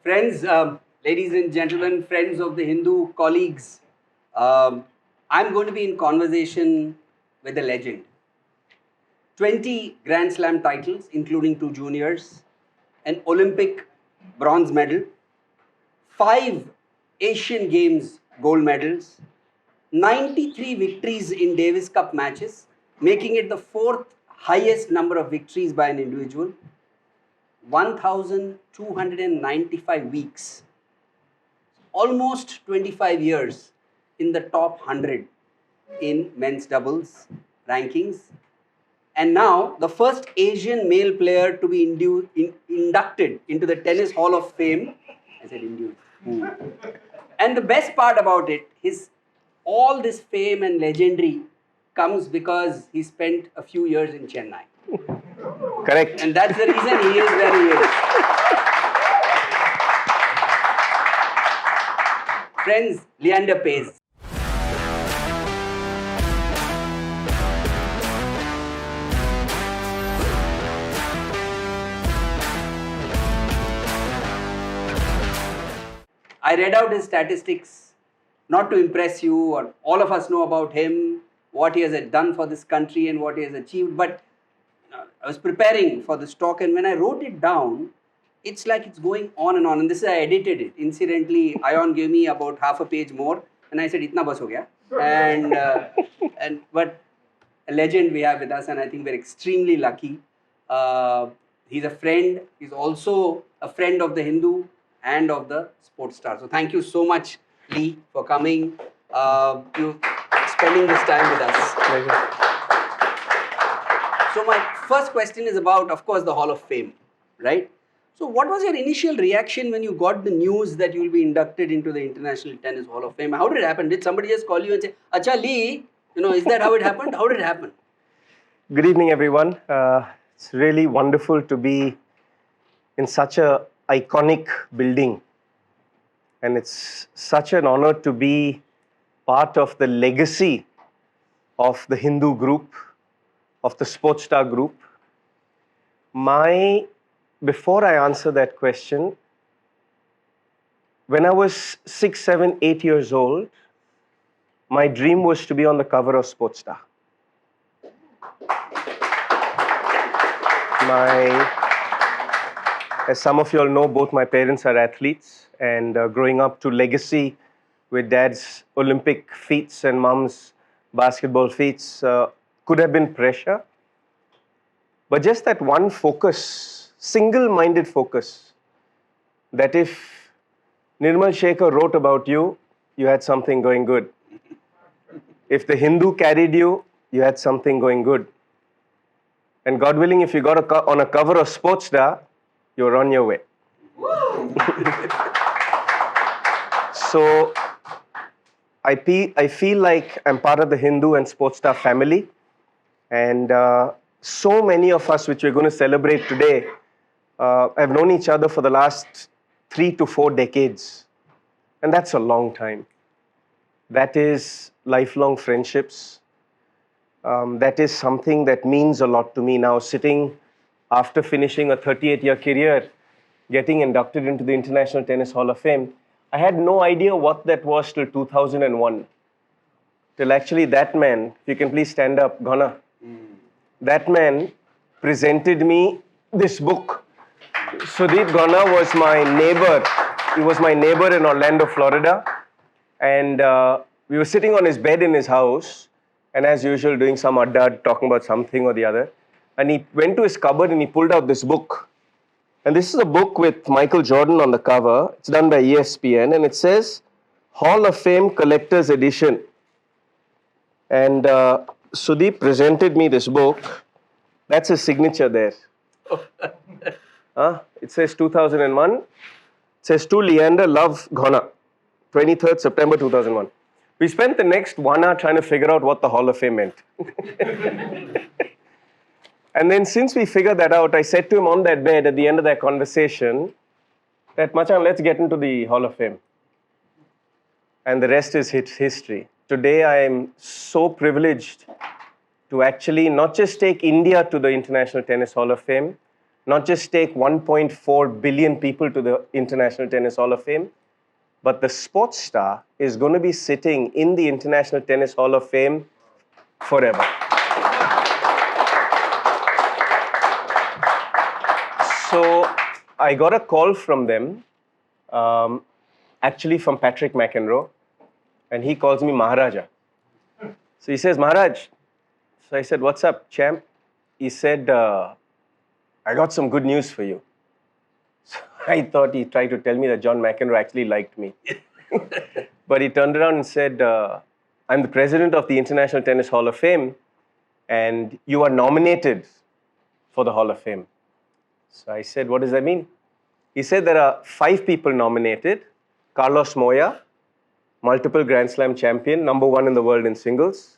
Friends, ladies and gentlemen, friends of the Hindu, colleagues, I'm going to be in conversation with a legend. 20 Grand Slam titles, including 2 juniors, an Olympic bronze medal, 5 Asian Games gold medals, 93 victories in Davis Cup matches, making it the 4th highest number of victories by an individual, 1,295 weeks, almost 25 years in the top 100 in men's doubles rankings, and now the first Asian male player to be inducted into the Tennis Hall of Fame. I said induced. And the best part about it, all this fame and legendary comes because he spent a few years in Chennai. Correct. And that's the reason he is where he is. Friends, Leander Paes. I read out his statistics, not to impress you, or all of us know about him, what he has done for this country and what he has achieved, but I was preparing for this talk, and when I wrote it down, it's like it's going on and on, and this is, I edited it. Incidentally, Ion gave me about half a page more, and I said, itna bas ho gaya. But a legend we have with us, and I think we're extremely lucky. He's a friend, he's also a friend of the Hindu and of the Sportstar. So thank you so much, Lee, for coming, you spending this time with us. Pleasure. So my first question is about, of course, the Hall of Fame, right? So what was your initial reaction when you got the news that you will be inducted into the International Tennis Hall of Fame? How did it happen? Did somebody just call you and say, Acha Lee, is that how it happened? How did it happen? Good evening, everyone. It's really wonderful to be in such a iconic building. And it's such an honor to be part of the legacy of the Hindu group, of the Sportstar group. Before I answer that question, when I was 6, 7, 8 years old, my dream was to be on the cover of Sportstar. As some of you all know, both my parents are athletes, and growing up to legacy with dad's Olympic feats and mom's basketball feats could have been pressure. But just that one focus, single-minded focus, that if Nirmal Shekhar wrote about you, you had something going good. If the Hindu carried you, you had something going good. And God willing, if you got on a cover of Sportstar, you're on your way. So I feel like I'm part of the Hindu and Sportstar family. And so many of us, which we're going to celebrate today, have known each other for the last 3 to 4 decades. And that's a long time. That is lifelong friendships. That is something that means a lot to me now, sitting after finishing a 38-year career, getting inducted into the International Tennis Hall of Fame. I had no idea what that was till 2001. Till actually that man, if you can please stand up, Ghana. That man presented me this book. Sudeep Ghana was my neighbor. He was my neighbor in Orlando, Florida. And we were sitting on his bed in his house, and as usual, doing some addad, talking about something or the other. And he went to his cupboard and he pulled out this book. And this is a book with Michael Jordan on the cover. It's done by ESPN, and it says Hall of Fame Collector's Edition. And Sudeep presented me this book. That's his signature there. It says 2001. It says to Leander, love Ghana. 23rd September 2001. We spent the next 1 hour trying to figure out what the Hall of Fame meant. And then since we figured that out, I said to him on that bed at the end of that conversation that, Machan, let's get into the Hall of Fame. And the rest is history. Today, I am so privileged to actually not just take India to the International Tennis Hall of Fame, not just take 1.4 billion people to the International Tennis Hall of Fame, but the Sportstar is going to be sitting in the International Tennis Hall of Fame forever. So I got a call from them, actually from Patrick McEnroe, and he calls me Maharaja. So he says, Maharaj. So I said, what's up, champ? He said, I got some good news for you. So I thought he tried to tell me that John McEnroe actually liked me. But he turned around and said, I'm the president of the International Tennis Hall of Fame, and you are nominated for the Hall of Fame. So I said, what does that mean? He said there are 5 people nominated. Carlos Moya, multiple Grand Slam champion, #1 in the world in singles.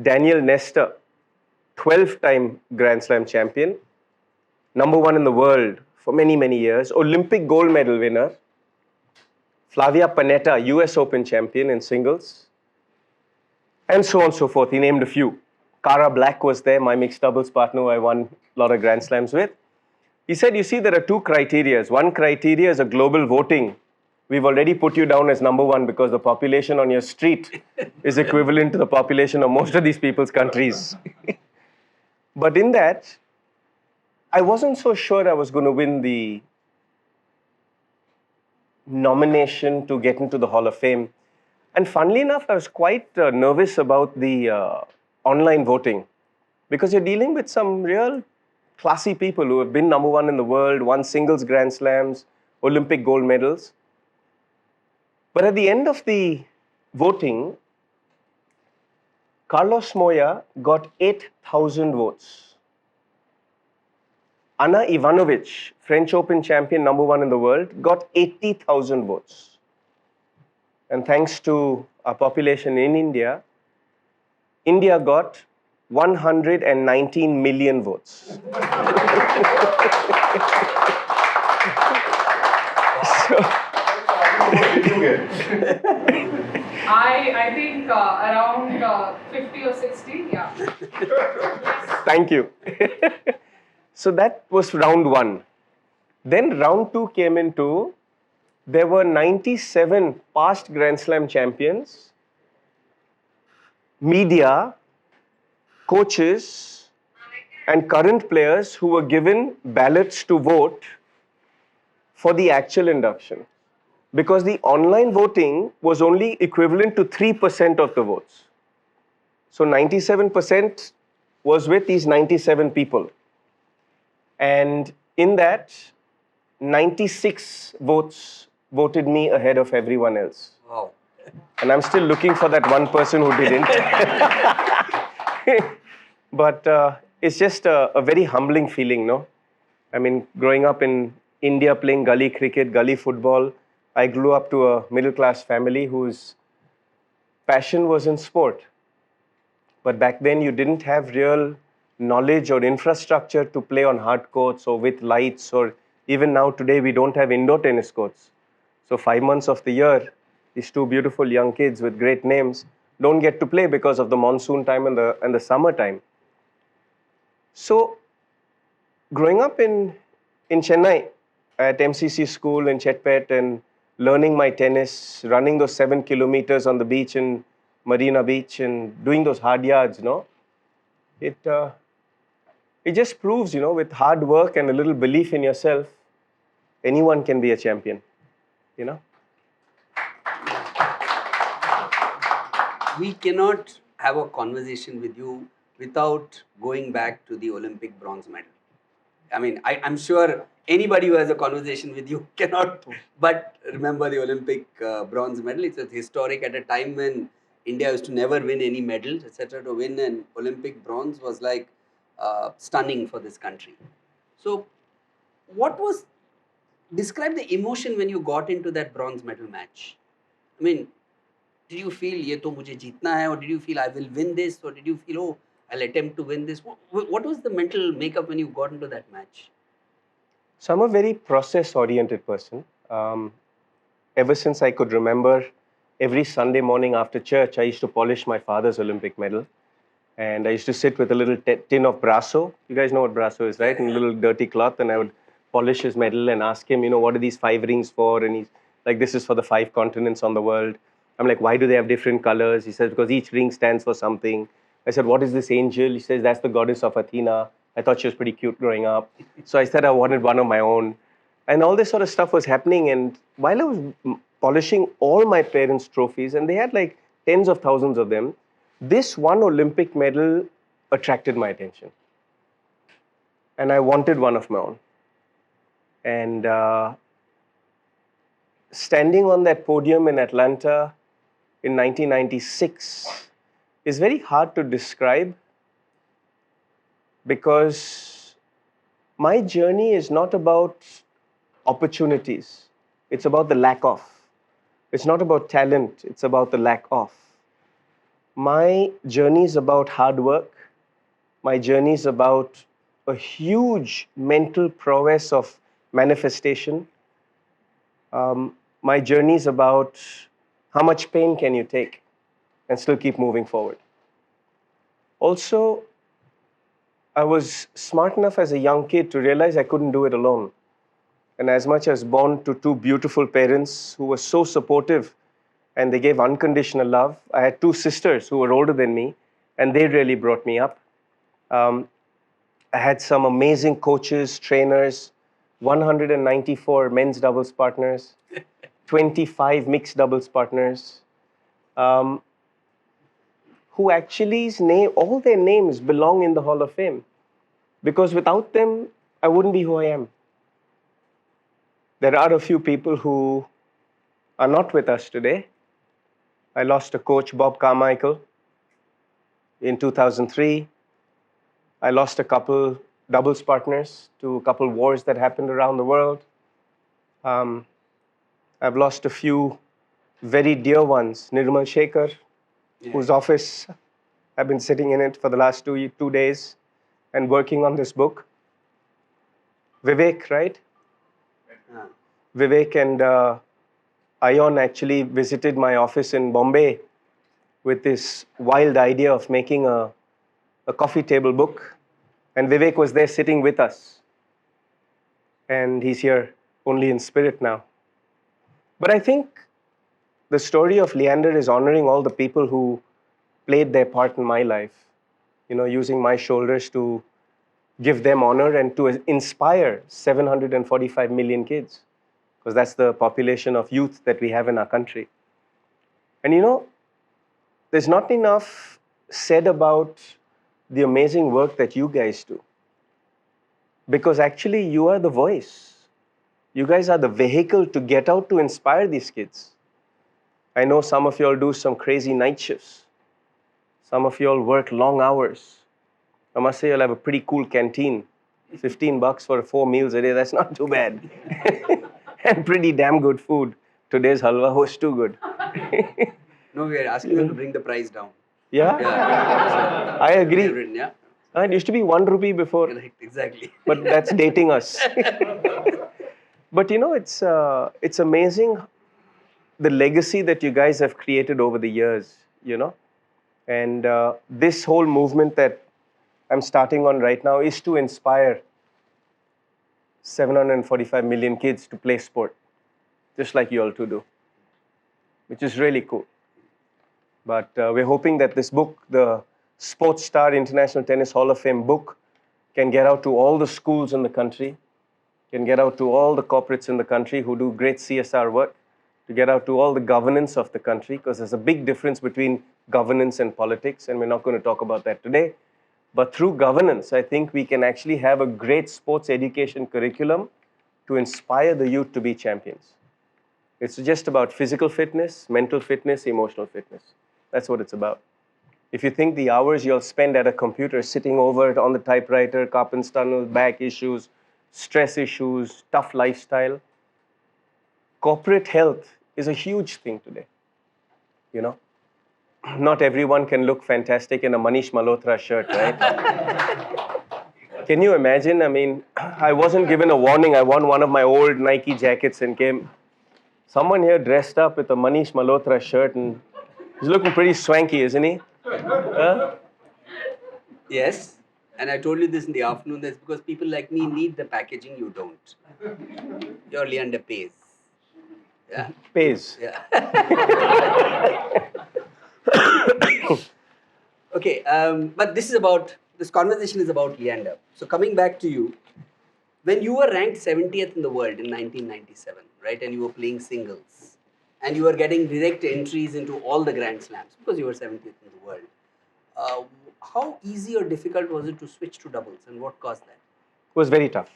Daniel Nestor, 12-time Grand Slam champion, #1 in the world for many, many years. Olympic gold medal winner. Flavia Pannetta, US Open champion in singles. And so on and so forth. He named a few. Cara Black was there, my mixed doubles partner who I won a lot of Grand Slams with. He said, you see, there are 2 criteria. One criteria is a global voting. We've already put you down as #1 because the population on your street is equivalent to the population of most of these people's countries. But in that, I wasn't so sure I was going to win the nomination to get into the Hall of Fame. And funnily enough, I was quite nervous about the online voting because you're dealing with some real classy people who have been #1 in the world, won singles Grand Slams, Olympic gold medals. But at the end of the voting, Carlos Moya got 8,000 votes. Ana Ivanovic, French Open champion, #1 in the world, got 80,000 votes. And thanks to our population in India, India got 119 million votes. I think around 50 or 60, yeah. Thank you. So that was round 1. Then round 2 came into, there were 97 past Grand Slam champions, media, coaches, and current players who were given ballots to vote for the actual induction. Because the online voting was only equivalent to 3% of the votes. So 97% was with these 97 people. And in that, 96 votes voted me ahead of everyone else. Wow. And I'm still looking for that one person who didn't. But it's just a very humbling feeling, no? I mean, growing up in India playing gully cricket, gully football, I grew up to a middle-class family whose passion was in sport. But back then, you didn't have real knowledge or infrastructure to play on hard courts or with lights, or even now today, we don't have indoor tennis courts. So 5 months of the year, these 2 beautiful young kids with great names don't get to play because of the monsoon time and the summer time. So growing up in Chennai at MCC school in Chetpet and learning my tennis, running those 7 kilometers on the beach in Marina Beach and doing those hard yards, it just proves, with hard work and a little belief in yourself, anyone can be a champion, We cannot have a conversation with you without going back to the Olympic bronze medal. I mean, I'm sure anybody who has a conversation with you cannot but remember the Olympic bronze medal. It's historic at a time when India used to never win any medals, etc. To win an Olympic bronze was like stunning for this country. So, describe the emotion when you got into that bronze medal match? I mean, did you feel ये तो मुझे जीतना है, or did you feel I will win this, or did you feel oh I'll attempt to win this? What was the mental makeup when you got into that match? So I'm a very process-oriented person. Ever since I could remember, every Sunday morning after church, I used to polish my father's Olympic medal. And I used to sit with a little tin of Brasso. You guys know what Brasso is, right? And a little dirty cloth. And I would polish his medal and ask him, what are these 5 rings for? And he's like, this is for the 5 continents on the world. I'm like, why do they have different colors? He says, because each ring stands for something. I said, what is this angel? He says, that's the goddess of Athena. I thought she was pretty cute growing up. So I said I wanted one of my own. And all this sort of stuff was happening. And while I was polishing all my parents' trophies, and they had like tens of thousands of them, this one Olympic medal attracted my attention. And I wanted one of my own. And standing on that podium in Atlanta in 1996 is very hard to describe, because my journey is not about opportunities. It's about the lack of. It's not about talent. It's about the lack of. My journey is about hard work. My journey is about a huge mental prowess of manifestation. My journey is about how much pain can you take and still keep moving forward. Also, I was smart enough as a young kid to realize I couldn't do it alone. And as much as born to 2 beautiful parents who were so supportive and they gave unconditional love, I had 2 sisters who were older than me, and they really brought me up. I had some amazing coaches, trainers, 194 men's doubles partners, 25 mixed doubles partners, who actually all their names belong in the Hall of Fame. Because without them, I wouldn't be who I am. There are a few people who are not with us today. I lost a coach, Bob Carmichael, in 2003. I lost a couple doubles partners to a couple wars that happened around the world. I've lost a few very dear ones. Nirmal Shekhar, whose office I've been sitting in it for the last 2 days and working on this book. Vivek, right? Vivek and Ayon actually visited my office in Bombay with this wild idea of making a coffee table book. And Vivek was there sitting with us. And he's here only in spirit now. But I think the story of Leander is honoring all the people who played their part in my life, using my shoulders to give them honor and to inspire 745 million kids, because that's the population of youth that we have in our country. And there's not enough said about the amazing work that you guys do, because actually you are the voice. You guys are the vehicle to get out to inspire these kids. I know some of you all do some crazy night shifts. Some of you all work long hours. I must say you'll have a pretty cool canteen. $15 for 4 meals a day, that's not too bad. And pretty damn good food. Today's halwa was too good. No, we are asking them to bring the price down. Yeah? Yeah. I agree. Yeah. It used to be 1 rupee before. Correct, exactly. But that's dating us. But it's amazing the legacy that you guys have created over the years, And this whole movement that I'm starting on right now is to inspire 745 million kids to play sport, just like you all two do, which is really cool. But we're hoping that this book, the Sportstar International Tennis Hall of Fame book, can get out to all the schools in the country, can get out to all the corporates in the country who do great CSR work, to get out to all the governance of the country, because there's a big difference between governance and politics, and we're not going to talk about that today. But through governance, I think we can actually have a great sports education curriculum to inspire the youth to be champions. It's just about physical fitness, mental fitness, emotional fitness. That's what it's about. If you think the hours you'll spend at a computer sitting over it on the typewriter, carpal tunnel, back issues, stress issues, tough lifestyle, corporate health is a huge thing today. Not everyone can look fantastic in a Manish Malhotra shirt, right? Can you imagine? I wasn't given a warning. I won one of my old Nike jackets and came. Someone here dressed up with a Manish Malhotra shirt and he's looking pretty swanky, isn't he? Huh? Yes. And I told you this in the afternoon. That's because people like me need the packaging. You don't. You're Leander Paes. Yeah. Pays. Yeah. Okay. But this conversation is about Leander. So coming back to you, when you were ranked 70th in the world in 1997, right, and you were playing singles, and you were getting direct entries into all the Grand Slams because you were 70th in the world, uh, how easy or difficult was it to switch to doubles, and what caused that? It was very tough.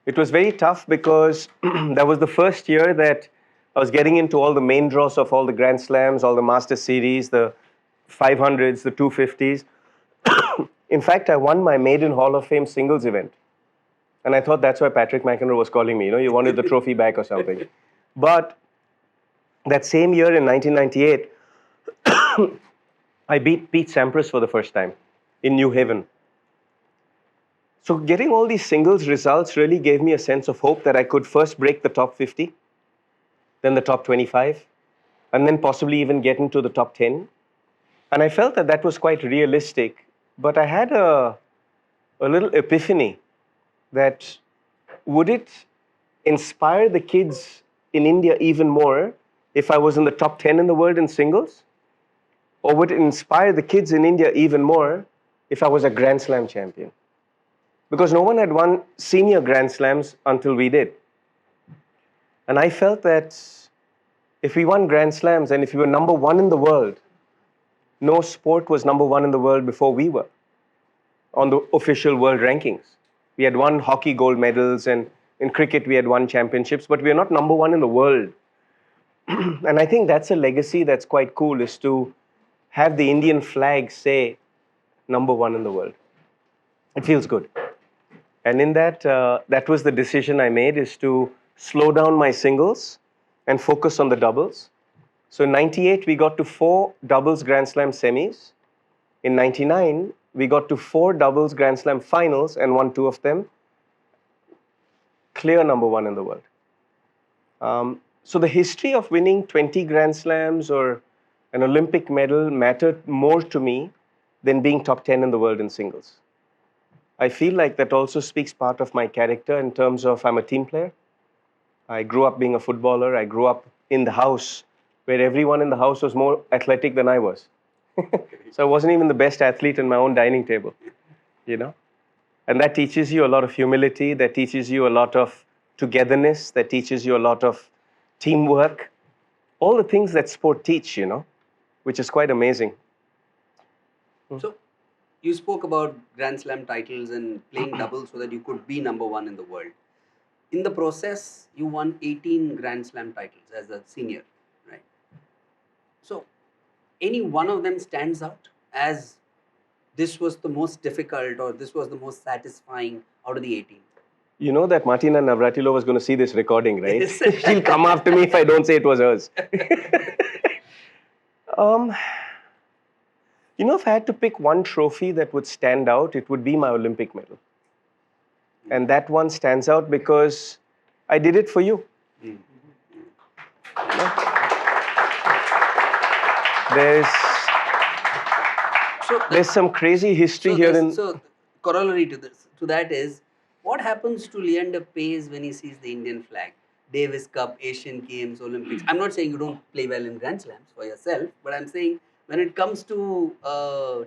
It was very tough because that was the first year that I was getting into all the main draws of all the Grand Slams, all the Master Series, the 500s, the 250s. In fact, I won my maiden Hall of Fame singles event. And I thought that's why Patrick McEnroe was calling me. You wanted the trophy back or something. But that same year in 1998, I beat Pete Sampras for the first time in New Haven. So getting all these singles results really gave me a sense of hope that I could first break the top 50, then the top 25, and then possibly even get into the top 10. And I felt that that was quite realistic. But I had a little epiphany that would it inspire the kids in India even more if I was in the top 10 in the world in singles? Or would it inspire the kids in India even more if I was a Grand Slam champion? Because no one had won senior Grand Slams until we did. And I felt that if we won Grand Slams and if we were number one in the world, no sport was number one in the world before we were on the official world rankings. We had won hockey gold medals, and in cricket we had won championships, but we are not number one in the world. And I think that's a legacy that's quite cool, is to have the Indian flag say number one in the world. It feels good. And in that, that was the decision I made, is to slow down my singles and focus on the doubles. So in 98, we got to 4 doubles Grand Slam semis. In 99, we got to 4 doubles Grand Slam finals and won 2 of them. Clear number one in the world. So the history of winning 20 Grand Slams or an Olympic medal mattered more to me than being top 10 in the world in singles. I feel like that also speaks part of my character in terms of I'm a team player. I grew up being a footballer. I grew up in the house where everyone in the house was more athletic than I was. So I wasn't even the best athlete in my own dining table, you know. And that teaches you a lot of humility. That teaches you a lot of togetherness. That teaches you a lot of teamwork. All the things that sport teach, which is quite amazing. So, you spoke about Grand Slam titles and playing doubles so that you could be number one in the world. In the process, you won 18 Grand Slam titles as a senior, right? So, any one of them stands out as this was the most difficult or this was the most satisfying out of the 18? You know that Martina Navratilova is going to see this recording, right? Yes. She'll come after me if I don't say it was hers. If I had to pick one trophy that would stand out, it would be my Olympic medal. And that one stands out because I did it for you. There's some crazy history here. So, corollary to that is, what happens to Leander Paes when he sees the Indian flag? Davis Cup, Asian Games, Olympics. I'm not saying you don't play well in Grand Slams for yourself, but I'm saying when it comes to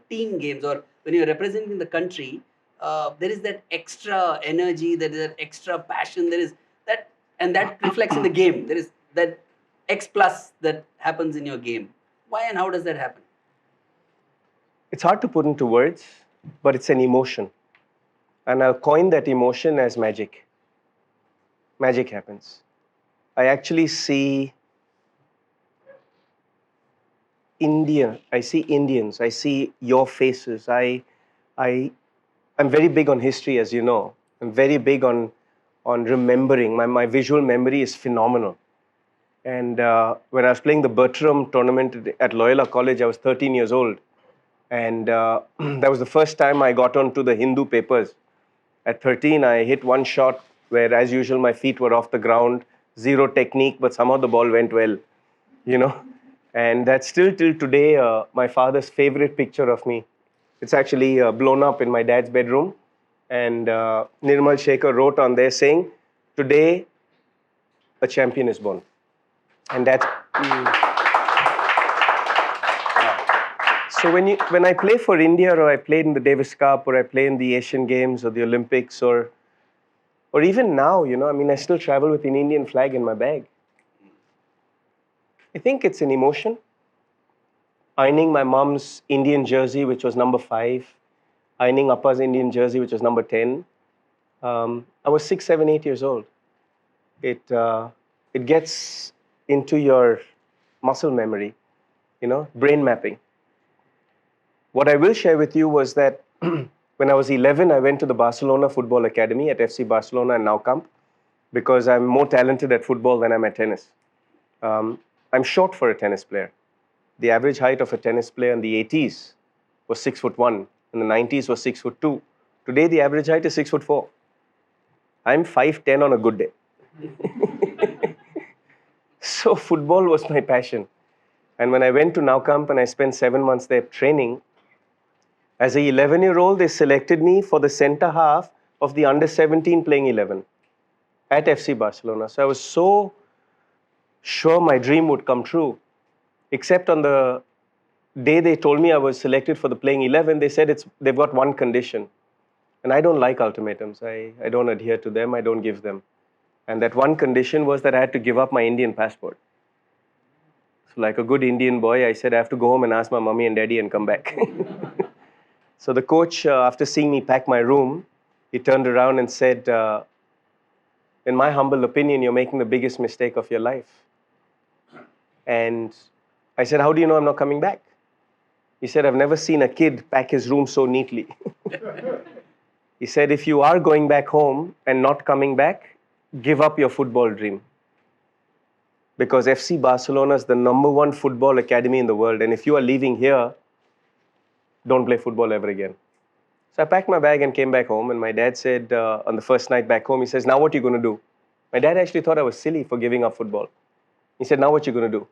team games or when you're representing the country, there is that extra energy, there is that extra passion, there is that, and that reflects in the game. There is that X plus that happens in your game. Why and how does that happen? It's hard to put into words, but it's an emotion. And I'll coin that emotion as magic. Magic happens. I actually see Indians, I see your faces. I'm very big on history, as you know. I'm very big on remembering. My visual memory is phenomenal. And when I was playing the Bertram tournament at Loyola College, I was 13 years old. And that was the first time I got onto the Hindu papers. At 13, I hit one shot where, as usual, my feet were off the ground, zero technique, but somehow the ball went well, And that's still till today my father's favorite picture of me. It's actually blown up in my dad's bedroom. And Nirmal Shekhar wrote on there saying, "Today, a champion is born." And that's... So when I play for India, or I played in the Davis Cup, or I play in the Asian Games or the Olympics, or even now, I mean, I still travel with an Indian flag in my bag. I think it's an emotion. Ironing my mom's Indian jersey, which was number 5, ironing Appa's Indian jersey, which was number 10. I was 6, 7, 8 years old. It gets into your muscle memory, brain mapping. What I will share with you was that when I was 11, I went to the Barcelona Football Academy at FC Barcelona and Nou Camp because I'm more talented at football than I'm at tennis. I'm short for a tennis player. The average height of a tennis player in the 80s was 6'1", in the 90s was 6'2". Today, the average height is 6'4". I'm 5'10" on a good day. So football was my passion. And when I went to Nou Camp and I spent 7 months there training, as a 11-year-old, they selected me for the centre half of the under-17 playing 11 at FC Barcelona. So I was so sure my dream would come true. Except on the day they told me I was selected for the playing 11, they said they've got one condition. And I don't like ultimatums. I don't adhere to them. I don't give them. And that one condition was that I had to give up my Indian passport. So like a good Indian boy, I said I have to go home and ask my mommy and daddy and come back. So the coach, after seeing me pack my room, he turned around and said, in my humble opinion, you're making the biggest mistake of your life. And I said, how do you know I'm not coming back? He said, I've never seen a kid pack his room so neatly. He said, if you are going back home and not coming back, give up your football dream. Because FC Barcelona is the #1 football academy in the world. And if you are leaving here, don't play football ever again. So I packed my bag and came back home. And my dad said on the first night back home, he says, now what are you going to do? My dad actually thought I was silly for giving up football. He said, now what are you going to do?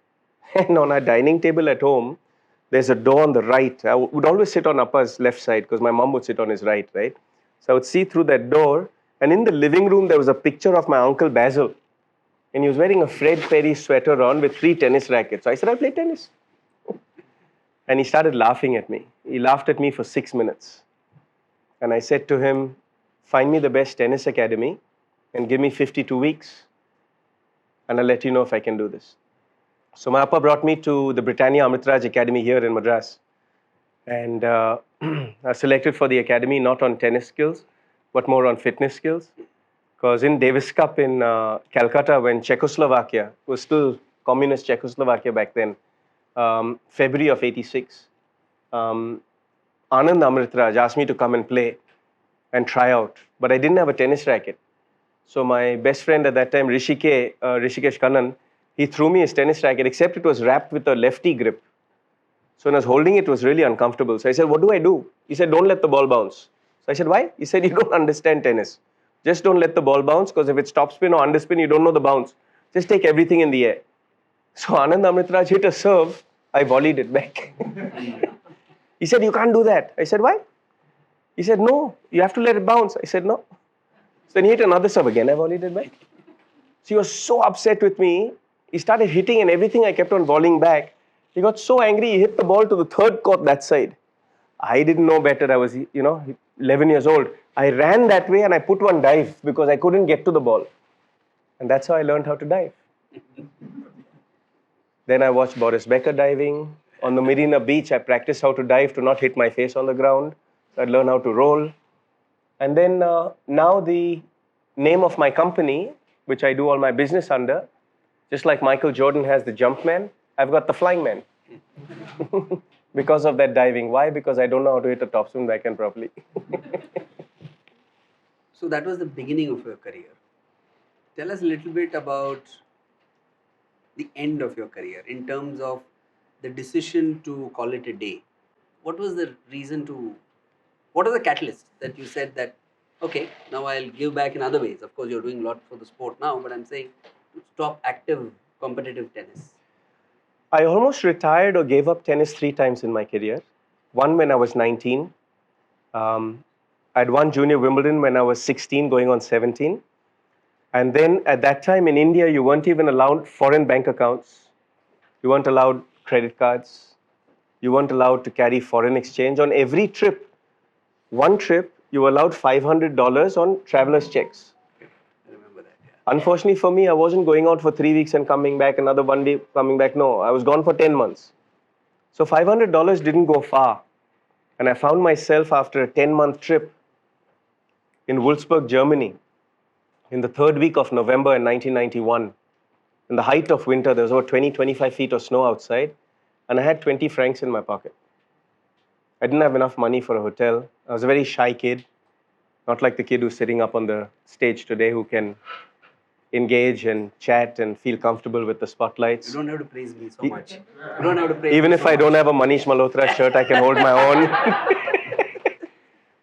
And on our dining table at home, there's a door on the right. I would always sit on Appa's left side because my mom would sit on his right? So I would see through that door. And in the living room, there was a picture of my uncle Basil. And he was wearing a Fred Perry sweater on with 3 tennis rackets. So I said, I play tennis. And he started laughing at me. He laughed at me for 6 minutes. And I said to him, find me the best tennis academy and give me 52 weeks. And I'll let you know if I can do this. So my Appa brought me to the Britannia Amritraj Academy here in Madras. And I was selected for the academy not on tennis skills, but more on fitness skills. Because in Davis Cup in Calcutta, when Czechoslovakia was still communist Czechoslovakia back then, February of '86, Anand Amritraj asked me to come and play and try out. But I didn't have a tennis racket. So my best friend at that time, Rishikesh Kannan, he threw me his tennis racket, except it was wrapped with a lefty grip. So when I was holding it, it was really uncomfortable. So I said, what do I do? He said, don't let the ball bounce. So I said, why? He said, you don't understand tennis. Just don't let the ball bounce, because if it's topspin or underspin, you don't know the bounce. Just take everything in the air. So Anand Amritraj hit a serve. I volleyed it back. He said, you can't do that. I said, why? He said, no, you have to let it bounce. I said, no. So then he hit another serve again. I volleyed it back. So he was so upset with me. He started hitting, and everything I kept on volleying back. He got so angry, he hit the ball to the third court that side. I didn't know better. I was, 11 years old. I ran that way and I put one dive because I couldn't get to the ball. And that's how I learned how to dive. Then I watched Boris Becker diving. On the Marina Beach, I practiced how to dive to not hit my face on the ground. So I'd learn how to roll. And then now the name of my company, which I do all my business under, just like Michael Jordan has the Jumpman, I've got the Flying Man. Because of that diving. Why? Because I don't know how to hit a topspin backhand properly. So that was the beginning of your career. Tell us a little bit about the end of your career in terms of the decision to call it a day. What was the reason what was the catalyst that you said that, okay, now I'll give back in other ways? Of course, you're doing a lot for the sport now, but I'm saying to stop active competitive tennis. I almost retired or gave up tennis 3 times in my career. One when I was 19. I'd won Junior Wimbledon when I was 16, going on 17. And then at that time in India, you weren't even allowed foreign bank accounts. You weren't allowed credit cards. You weren't allowed to carry foreign exchange. On every trip, one trip, you were allowed $500 on traveler's checks. I remember that. Yeah. Unfortunately for me, I wasn't going out for 3 weeks and coming back, another 1 day coming back. No, I was gone for 10 months. So $500 didn't go far. And I found myself after a 10-month trip in Wolfsburg, Germany, in the third week of November in 1991. In the height of winter, there was about 20, 25 feet of snow outside, and I had 20 francs in my pocket. I didn't have enough money for a hotel. I was a very shy kid, not like the kid who's sitting up on the stage today who can engage and chat and feel comfortable with the spotlights. You don't have to praise me so much. You don't have to praise Even me if so I don't much. have a Manish Malhotra shirt, I can hold my own.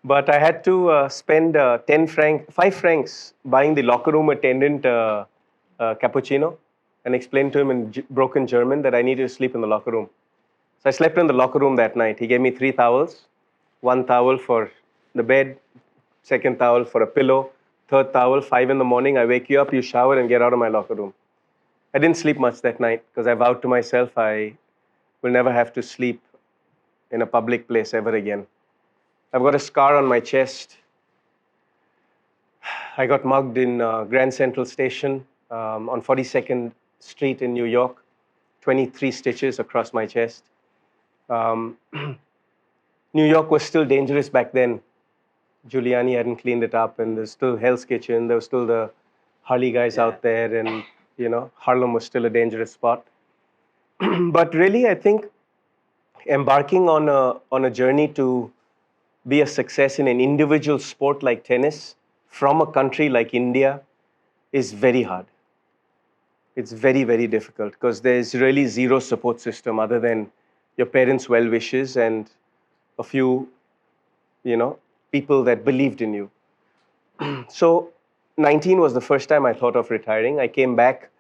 But I had to spend 5 francs buying the locker room attendant cappuccino and explain to him in broken German that I needed to sleep in the locker room. So I slept in the locker room that night. He gave me 3 towels, 1 towel for the bed, 2nd towel for a pillow, 3rd towel, 5 in the morning, I wake you up, you shower and get out of my locker room. I didn't sleep much that night because I vowed to myself I will never have to sleep in a public place ever again. I've got a scar on my chest. I got mugged in Grand Central Station on 42nd Street in New York. 23 stitches across my chest. New York was still dangerous back then. Giuliani hadn't cleaned it up, and there's still Hell's Kitchen. There was still the Harley guys out there, and Harlem was still a dangerous spot. But really, I think embarking on a journey to be a success in an individual sport like tennis from a country like India is very hard. It's very, very difficult because there's really zero support system other than your parents' well wishes and a few, people that believed in you. So 19 was the first time I thought of retiring. I came back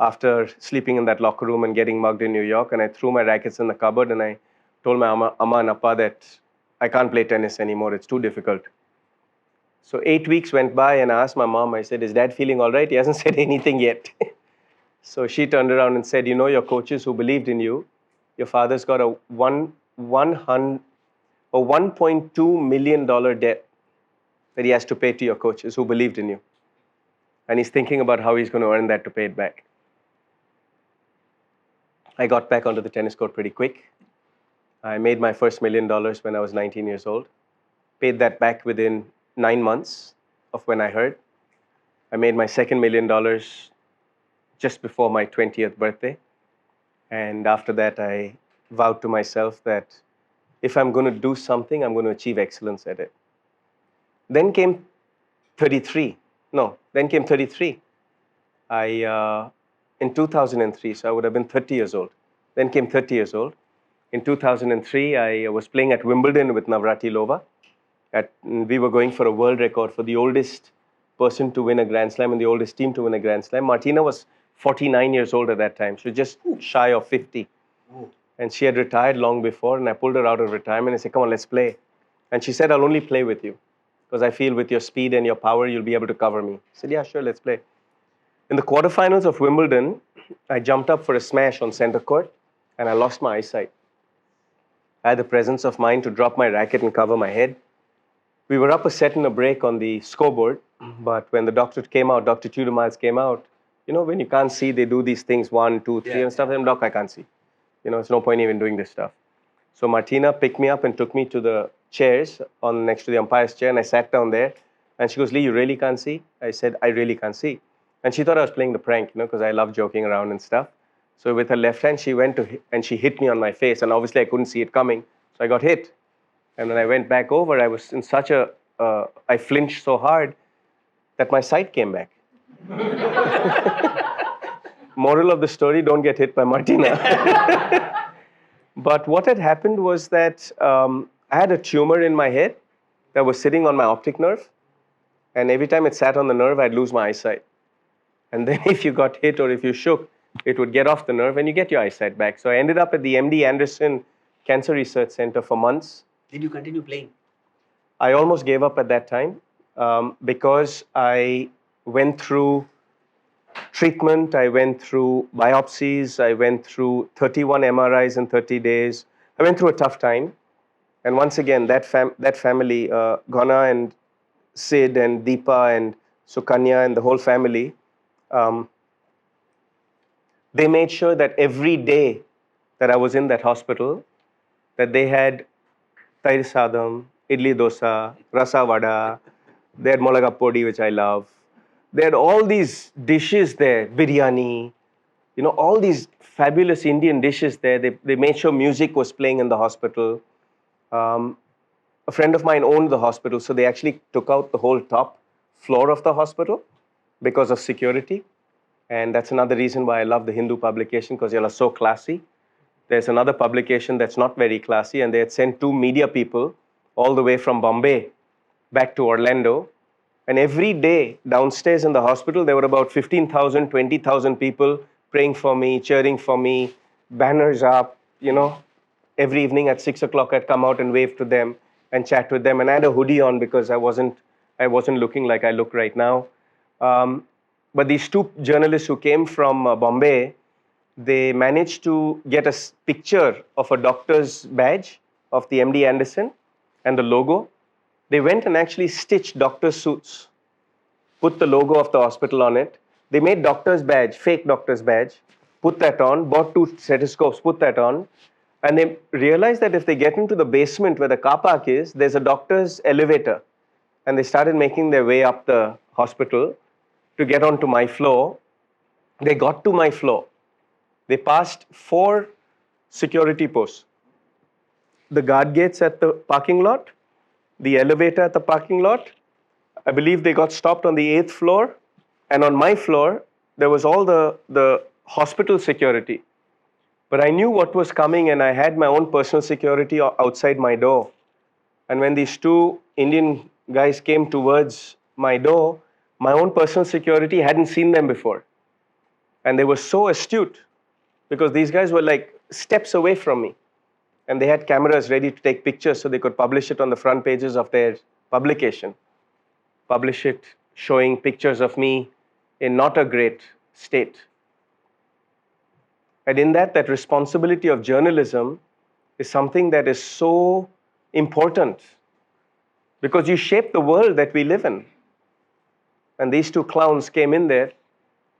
after sleeping in that locker room and getting mugged in New York, and I threw my rackets in the cupboard and I told my Amma and Appa that I can't play tennis anymore. It's too difficult. So 8 weeks went by and I asked my mom, I said, is Dad feeling all right? He hasn't said anything yet. So she turned around and said, your coaches who believed in you, your father's got a $1.2 million debt that he has to pay to your coaches who believed in you. And he's thinking about how he's going to earn that to pay it back. I got back onto the tennis court pretty quick. I made my first $1 million when I was 19 years old. Paid that back within 9 months of when I heard. I made my second $1 million just before my 20th birthday. And after that, I vowed to myself that if I'm going to do something, I'm going to achieve excellence at it. Then came 33. In 2003, so I would have been 30 years old. Then came 30 years old. In 2003, I was playing at Wimbledon with Navratilova. We were going for a world record for the oldest person to win a Grand Slam and the oldest team to win a Grand Slam. Martina was 49 years old at that time. She was just shy of 50. Oh. And she had retired long before, and I pulled her out of retirement and said, come on, let's play. And she said, I'll only play with you because I feel with your speed and your power, you'll be able to cover me. I said, yeah, sure, let's play. In the quarterfinals of Wimbledon, I jumped up for a smash on center court and I lost my eyesight. I had the presence of mind to drop my racket and cover my head. We were up a set and a break on the scoreboard, but when the doctor came out, Dr. Tudor Miles came out, when you can't see, they do these things, 1, 2, 3 and stuff. And Doc, I can't see. It's no point even doing this stuff. So Martina picked me up and took me to the chairs next to the umpire's chair, and I sat down there. And she goes, Lee, you really can't see? I said, I really can't see. And she thought I was playing the prank, because I love joking around and stuff. So with her left hand, she went and she hit me on my face, and obviously I couldn't see it coming, so I got hit. And when I went back over, I was in I flinched so hard that my sight came back. Moral of the story, don't get hit by Martina. But what had happened was that I had a tumor in my head that was sitting on my optic nerve. And every time it sat on the nerve, I'd lose my eyesight. And then if you got hit or if you shook, it would get off the nerve and you get your eyesight back. So I ended up at the MD Anderson Cancer Research Center for months. Did you continue playing? I almost gave up at that time because I went through treatment, I went through biopsies, I went through 31 MRIs in 30 days. I went through a tough time. And once again, that family, Ghana and Sid and Deepa and Sukanya and the whole family, they made sure that every day that I was in that hospital, that they had tair sadam, idli dosa, rasa vada, they had molaga podi, which I love. They had all these dishes there, biryani, all these fabulous Indian dishes there. They made sure music was playing in the hospital. A friend of mine owned the hospital, so they actually took out the whole top floor of the hospital because of security. And that's another reason why I love the Hindu publication, because y'all are so classy. There's another publication that's not very classy, and they had sent 2 media people all the way from Bombay back to Orlando. And every day downstairs in the hospital, there were about 15,000, 20,000 people praying for me, cheering for me, banners up, Every evening at 6 o'clock, I'd come out and wave to them and chat with them. And I had a hoodie on because I wasn't looking like I look right now. But these 2 journalists who came from Bombay, they managed to get a picture of a doctor's badge of the MD Anderson and the logo. They went and actually stitched doctor's suits, put the logo of the hospital on it. They made doctor's badge, fake doctor's badge, put that on, bought 2 stethoscopes, put that on, and they realized that if they get into the basement where the car park is, there's a doctor's elevator. And they started making their way up the hospital to get onto my floor. They got to my floor. They passed 4 security posts. The guard gates at the parking lot, the elevator at the parking lot. I believe they got stopped on the 8th floor. And on my floor, there was all the hospital security. But I knew what was coming, and I had my own personal security outside my door. And when these 2 Indian guys came towards my door, my own personal security hadn't seen them before. And they were so astute because these guys were like steps away from me. And they had cameras ready to take pictures so they could publish it on the front pages of their publication. Publish it showing pictures of me in not a great state. And in that responsibility of journalism is something that is so important because you shape the world that we live in. And these 2 clowns came in there,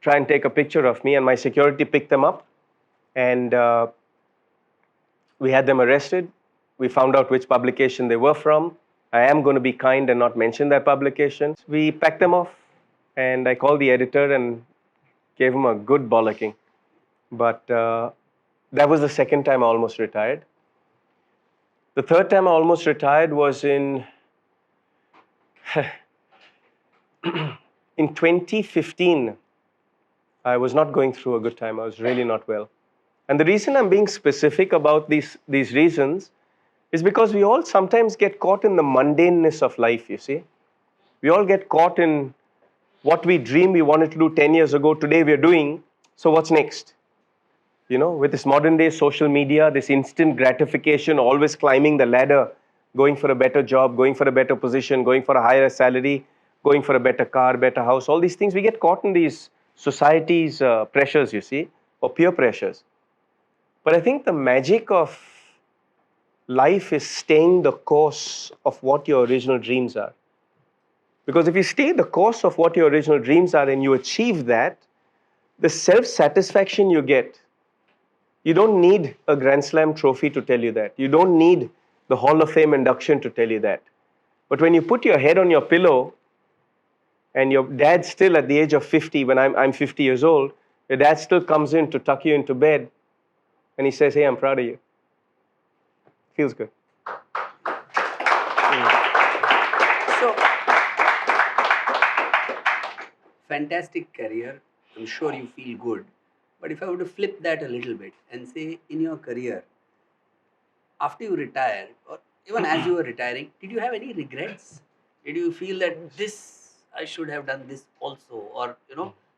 try and take a picture of me, and my security picked them up. And we had them arrested. We found out which publication they were from. I am going to be kind and not mention that publication. We packed them off, and I called the editor and gave him a good bollocking. But that was the second time I almost retired. The third time I almost retired was in 2015. I was not going through a good time. I was really not well. And the reason I'm being specific about these reasons is because we all sometimes get caught in the mundaneness of life, you see. We all get caught in what we dreamed we wanted to do 10 years ago. Today we're doing, so what's next? With this modern day social media, this instant gratification, always climbing the ladder, going for a better job, going for a better position, going for a higher salary, going for a better car, better house, all these things, we get caught in these society's pressures, you see, or peer pressures. But I think the magic of life is staying the course of what your original dreams are. Because if you stay the course of what your original dreams are and you achieve that, the self-satisfaction you get, you don't need a Grand Slam trophy to tell you that. You don't need the Hall of Fame induction to tell you that. But when you put your head on your pillow and your dad still at the age of 50, when I'm 50 years old, your dad still comes in to tuck you into bed and he says, hey, I'm proud of you. Feels good. So, fantastic career. I'm sure you feel good. But if I were to flip that a little bit and say, in your career, after you retired, or even as you were retiring, did you have any regrets? Did you feel that I should have done this also? Or,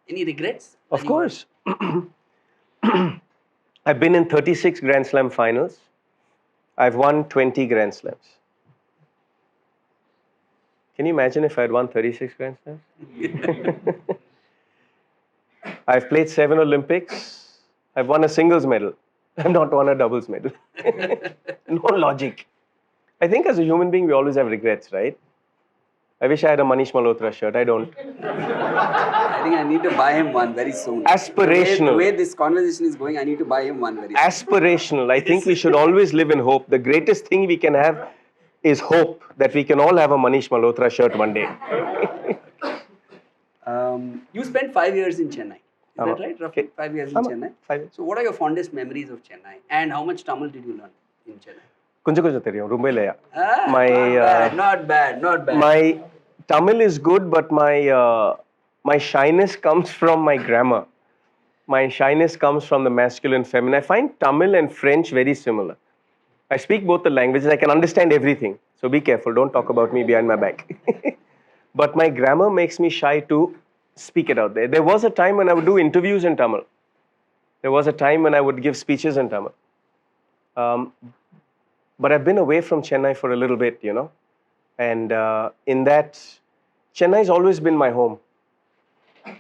any regrets? Of course. I've been in 36 Grand Slam finals. I've won 20 Grand Slams. Can you imagine if I had won 36 Grand Slams? I've played 7 Olympics. I've won a singles medal. I've not won a doubles medal. No logic. I think as a human being, we always have regrets, right? I wish I had a Manish Malhotra shirt. I don't. I think I need to buy him one very soon. Aspirational. The way this conversation is going, I need to buy him one very soon. Aspirational. I think we should always live in hope. The greatest thing we can have is hope that we can all have a Manish Malhotra shirt one day. You spent 5 years in Chennai. Is that right? Roughly 5 years in Chennai? 5 years. So what are your fondest memories of Chennai? And how much Tamil did you learn in Chennai? கொஞ்சம் கொஞ்சம் தெரியும் ரொம்ப இல்லையா Not bad. My Tamil is good, but my shyness comes from my grammar. My shyness comes from the masculine, feminine. I find Tamil and French very similar. I speak both the languages. I can understand everything. So be careful. Don't talk about me behind my back. But my grammar makes me shy to speak it out there. There was a time when I would do interviews in Tamil. There was a time when I would give speeches in Tamil. But I've been away from Chennai for a little bit, you know. And in that, Chennai's always been my home,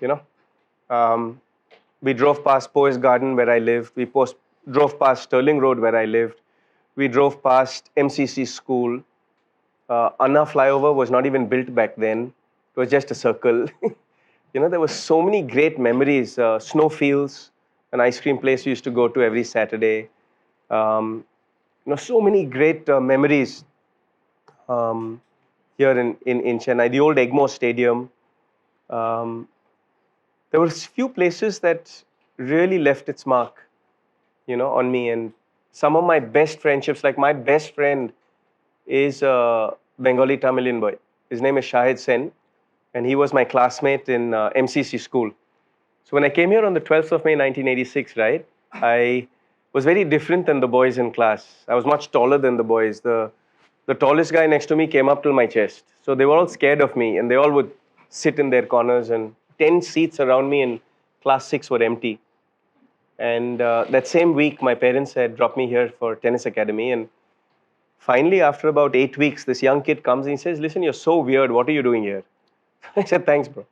you know. We drove past Poes Garden where I lived. We drove past Sterling Road where I lived. We drove past MCC School. Anna flyover was not even built back then. It was just a circle. You know, there were so many great memories. Snowfields, an ice cream place we used to go to every Saturday. You know, so many great memories here in Chennai. The old Egmore Stadium. There were few places that really left its mark, you know, on me. And some of my best friendships, like my best friend is a Bengali Tamilian boy. His name is Shahid Sen, and he was my classmate in MCC school. So when I came here on the 12th of May 1986, right, I was very different than the boys in class. I was much taller than the boys. The tallest guy next to me came up till my chest. So they were all scared of me, and they all would sit in their corners, and 10 seats around me in class 6 were empty. And that same week, my parents had dropped me here for tennis academy. And finally, after about 8 weeks, this young kid comes and he says, "Listen, you're so weird. What are you doing here?" I said, "Thanks, bro."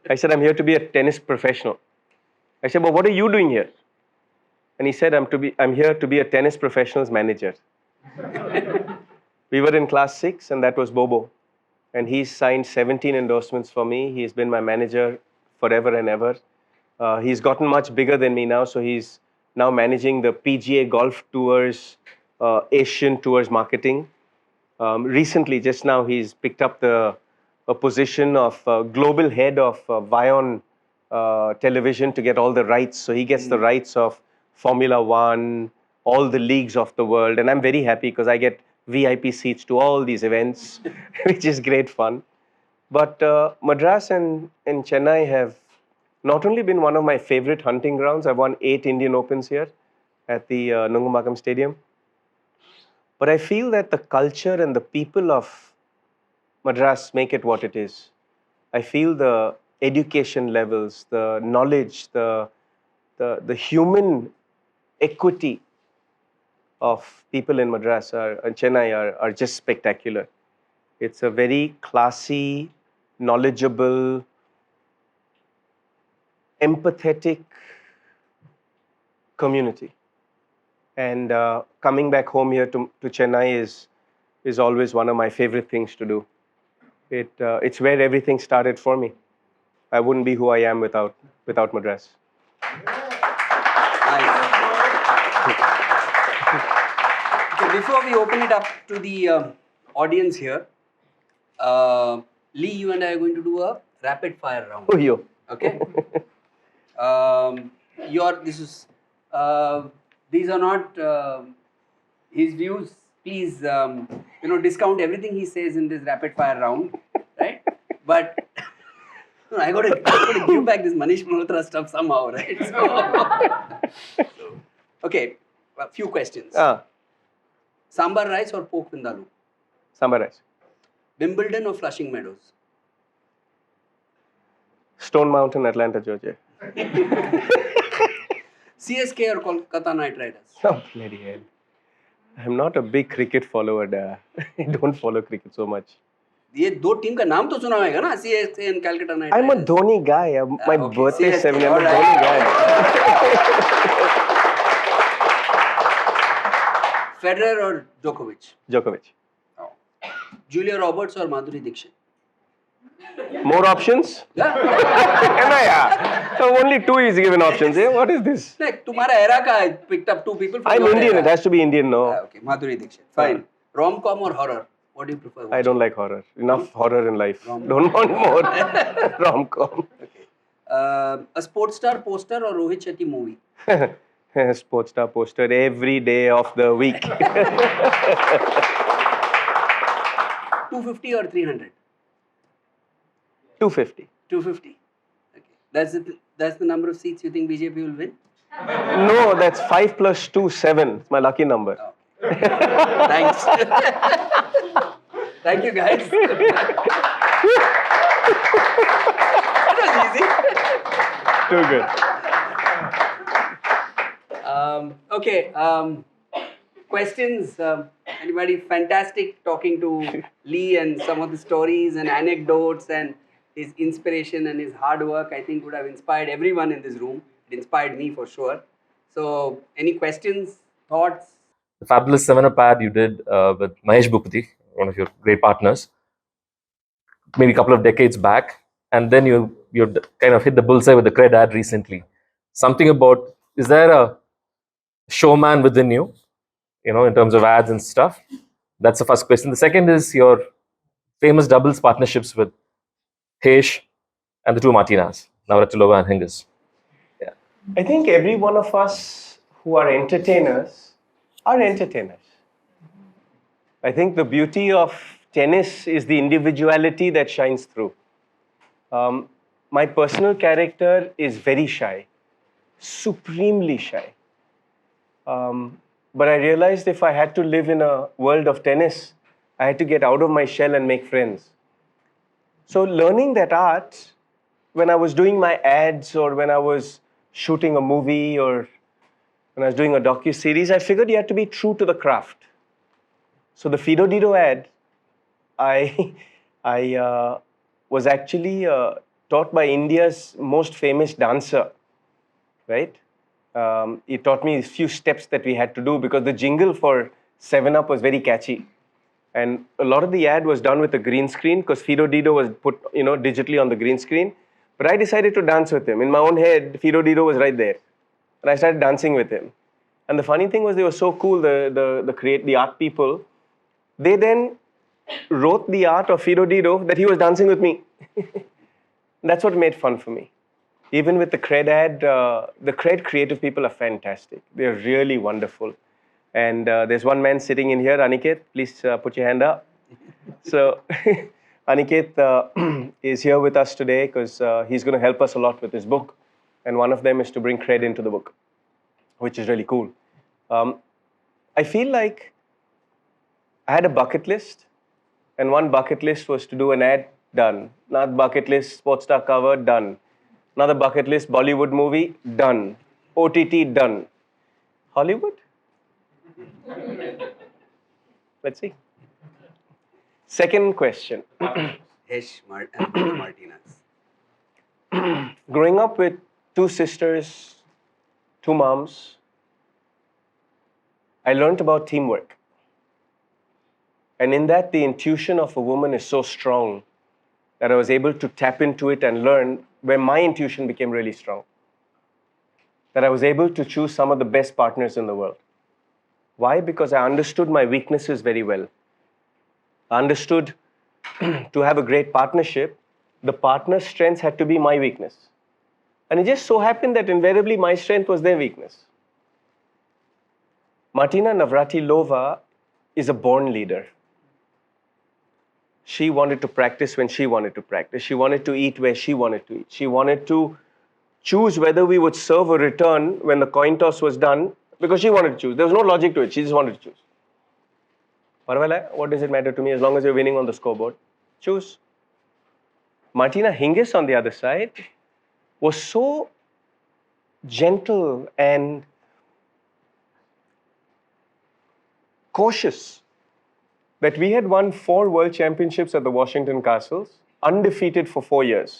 I said, "I'm here to be a tennis professional." I said, "But what are you doing here?" And he said, I'm here to be a tennis professional's manager." We were in class 6, and that was Bobo. And he's signed 17 endorsements for me. He's been my manager forever and ever. He's gotten much bigger than me now, so he's now managing the PGA Golf Tours, Asian Tours marketing. Recently, just now, he's picked up a position of global head of Vion television to get all the rights. So he gets the rights of Formula One, all the leagues of the world. And I'm very happy because I get VIP seats to all these events, which is great fun. But Madras and Chennai have not only been one of my favorite hunting grounds. I've won 8 Indian Opens here at the Nungamagam Stadium. But I feel that the culture and the people of Madras make it what it is. I feel the education levels, the knowledge, the human equity of people in Madras and Chennai are just spectacular. It's a very classy, knowledgeable, empathetic community. And coming back home here to Chennai is always one of my favorite things to do. It's where everything started for me. I wouldn't be who I am without Madras. Nice. Okay, before we open it up to the audience here, Lee, you and I are going to do a rapid fire round. Oh, yo. Okay. These are not his views. Please, discount everything he says in this rapid fire round, right? But I got to give back this Manish Malhotra stuff somehow, right? So, okay, a few questions. Sambar rice or pork vindaloo? Sambar rice. Wimbledon or Flushing Meadows? Stone Mountain, Atlanta, Georgia. CSK or Kolkata Knight Riders? Oh, bloody hell. I'm not a big cricket follower. I don't follow cricket so much. ये दो team का नाम तो सुना होगा ना, CSK and Calcutta Knight I'm a Riders. Dhoni guy. My okay. birthday is CSK, 7. I'm a alright. Dhoni guy. Federer or Djokovic? Djokovic. Oh. Julia Roberts or Madhuri Dixit? More options? Yeah. Only 2 is given options. What is this? Like, तुम्हारा era का, I picked up 2 people from I'm your Indian. era. It has to be Indian, no? Okay, Madhuri Dixit. Fine. Rom-com or horror? What do you prefer? I don't like horror. Enough horror in life. Don't want more rom-com. Okay. A Sportstar poster or Rohit Shetty movie? Sportstar poster every day of the week. 250 or 300? 250. 250. Okay. That's the number of seats you think BJP will win? No, that's 5 plus 2, 7. It's my lucky number. Oh. Thanks. Thank you, guys. That was easy. Too good. Okay. Questions? Anybody? Fantastic talking to Lee and some of the stories and anecdotes and his inspiration and his hard work. I think would have inspired everyone in this room. It inspired me for sure. So, any questions, thoughts? The fabulous seminar pad you did with Mahesh Bhupati, one of your great partners, maybe a couple of decades back, and then you kind of hit the bullseye with the cred ad recently. Something about, is there a showman within you, in terms of ads and stuff? That's the first question. The second is your famous doubles partnerships with Hesh and the two Martinas, Navratilova and Hingis. Yeah. I think every one of us who are entertainers are entertainers. I think the beauty of tennis is the individuality that shines through. My personal character is very shy, supremely shy. But I realized if I had to live in a world of tennis, I had to get out of my shell and make friends. So learning that art, when I was doing my ads or when I was shooting a movie or when I was doing a docu-series, I figured you had to be true to the craft. So the Fido Dido ad, I was actually taught by India's most famous dancer, right? He taught me a few steps that we had to do because the jingle for 7-Up was very catchy. And a lot of the ad was done with a green screen because Fido Dido was put, digitally on the green screen. But I decided to dance with him. In my own head, Fido Dido was right there. And I started dancing with him. And the funny thing was they were so cool, the art people. They then wrote the art of Fido Dido that he was dancing with me. That's what made fun for me. Even with the cred ad, the cred creative people are fantastic. They're really wonderful. And there's one man sitting in here, Aniket. Please put your hand up. So Aniket is here with us today because he's going to help us a lot with his book. And one of them is to bring cred into the book, which is really cool. I feel like I had a bucket list. And one bucket list was to do an ad, done. Another bucket list, Sportstar cover, done. Another bucket list, Bollywood movie, done. OTT, done. Hollywood? Let's see. Second question. Hesh and Martinez. Growing up with 2 sisters, 2 moms, I learned about teamwork. And in that, the intuition of a woman is so strong that I was able to tap into it and learn where my intuition became really strong. That I was able to choose some of the best partners in the world. Why? Because I understood my weaknesses very well. I understood to have a great partnership, the partner's strengths had to be my weakness. And it just so happened that invariably my strength was their weakness. Martina Navratilova is a born leader. She wanted to practice when she wanted to practice. She wanted to eat where she wanted to eat. She wanted to choose whether we would serve or return when the coin toss was done because she wanted to choose. There was no logic to it. She just wanted to choose. What does it matter to me as long as you're winning on the scoreboard? Choose. Martina Hingis, on the other side, was so gentle and cautious that we had won 4 world championships at the Washington Castles, undefeated for 4 years.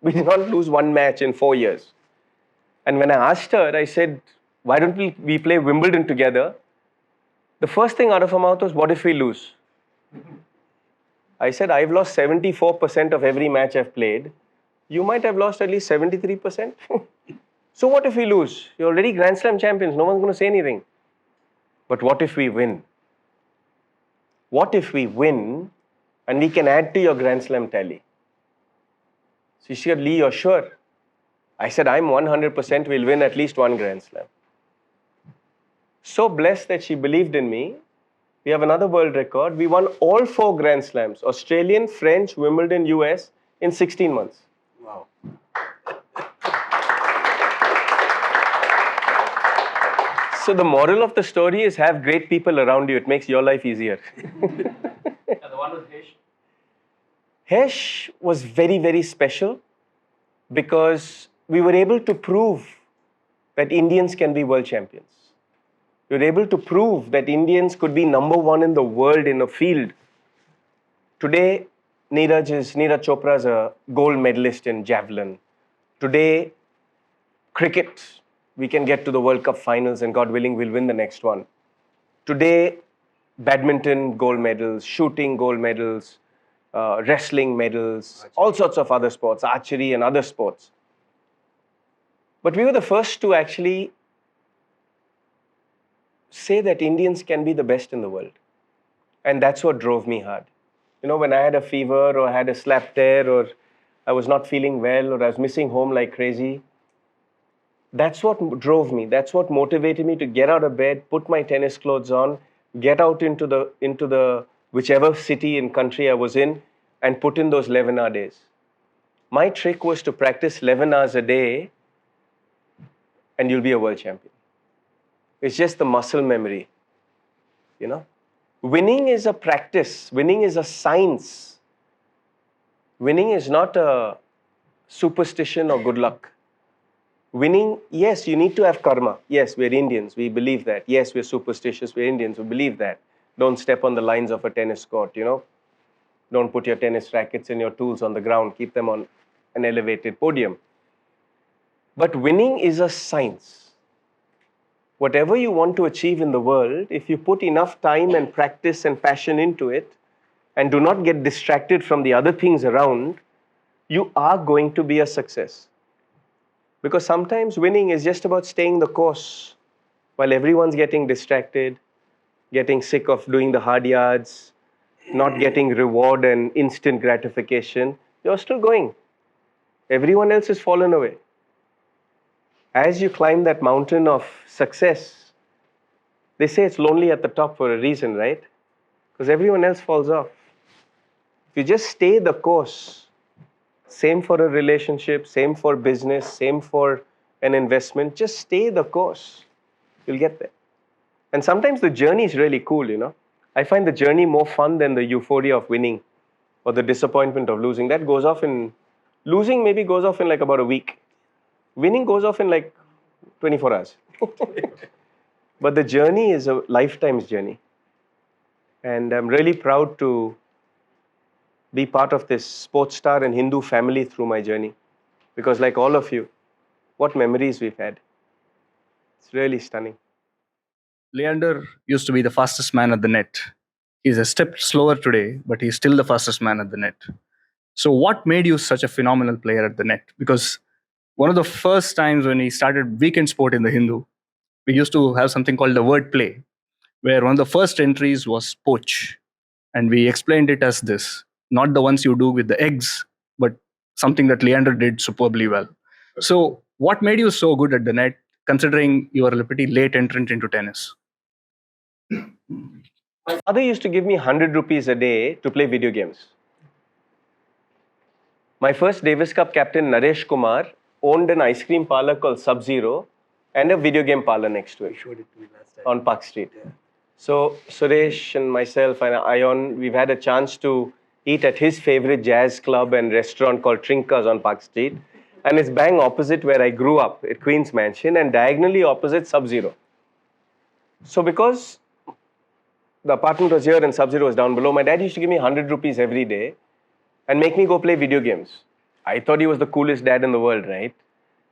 We did not lose one match in 4 years. And when I asked her, I said, why don't we play Wimbledon together? The first thing out of her mouth was, what if we lose? I said, I've lost 74% of every match I've played. You might have lost at least 73%. So what if we lose? You're already Grand Slam champions. No one's going to say anything. But what if we win? What if we win and we can add to your Grand Slam tally? So she said, Lee, you're sure? I said, I'm 100% will win at least one Grand Slam. So blessed that she believed in me. We have another world record. We won all 4 Grand Slams, Australian, French, Wimbledon, US, in 16 months. Wow. So the moral of the story is have great people around you. It makes your life easier. And the one with Hesh? Hesh was very, very special because we were able to prove that Indians can be world champions. We were able to prove that Indians could be number 1 in the world in a field. Today, Neeraj Chopra is a gold medalist in javelin. Today, cricket, we can get to the World Cup finals and God willing, we'll win the next one. Today, badminton gold medals, shooting gold medals, wrestling medals, all sorts of other sports, archery and other sports. But we were the first to actually say that Indians can be the best in the world. And that's what drove me hard. You know, when I had a fever or I had a slap tear or I was not feeling well or I was missing home like crazy, that's what drove me. That's what motivated me to get out of bed, put my tennis clothes on, get out into the whichever city and country I was in and put in those 11-hour days. My trick was to practice 11 hours a day and you'll be a world champion. It's just the muscle memory, you know. Winning is a practice. Winning is a science. Winning is not a superstition or good luck. Winning, yes, you need to have karma. Yes, we're Indians, we believe that. Yes, we're superstitious, we're Indians, we believe that. Don't step on the lines of a tennis court, you know. Don't put your tennis rackets and your tools on the ground. Keep them on an elevated podium. But winning is a science. Whatever you want to achieve in the world, if you put enough time and practice and passion into it, and do not get distracted from the other things around, you are going to be a success. Because sometimes winning is just about staying the course while everyone's getting distracted, getting sick of doing the hard yards, not getting reward and instant gratification. You're still going. Everyone else has fallen away. As you climb that mountain of success, they say it's lonely at the top for a reason, right? Because everyone else falls off. If you just stay the course, same for a relationship, same for business, same for an investment, just stay the course. You'll get there. And sometimes the journey is really cool, you know. I find the journey more fun than the euphoria of winning or the disappointment of losing. That goes off losing maybe goes off in like about a week. Winning goes off in like 24 hours. But the journey is a lifetime's journey. And I'm really proud to be part of this Sportstar and Hindu family through my journey. Because like all of you, what memories we've had. It's really stunning. Leander used to be the fastest man at the net. He's a step slower today, but he's still the fastest man at the net. So what made you such a phenomenal player at the net? Because one of the first times when he started Weekend Sport in the Hindu, we used to have something called the word play, where one of the first entries was poach. And we explained it as this, not the ones you do with the eggs, but something that Leander did superbly well. So what made you so good at the net, considering you were a pretty late entrant into tennis? My father used to give me 100 rupees a day to play video games. My first Davis Cup captain, Naresh Kumar, owned an ice cream parlor called Sub-Zero and a video game parlor next to it. You showed it to me last time. On Park Street. Yeah. So Suresh and myself and Ayon, we've had a chance to eat at his favorite jazz club and restaurant called Trinkas on Park Street. And it's bang opposite where I grew up at Queen's Mansion and diagonally opposite Sub-Zero. So because the apartment was here and Sub-Zero was down below. My dad used to give me 100 rupees every day and make me go play video games. I thought he was the coolest dad in the world, right?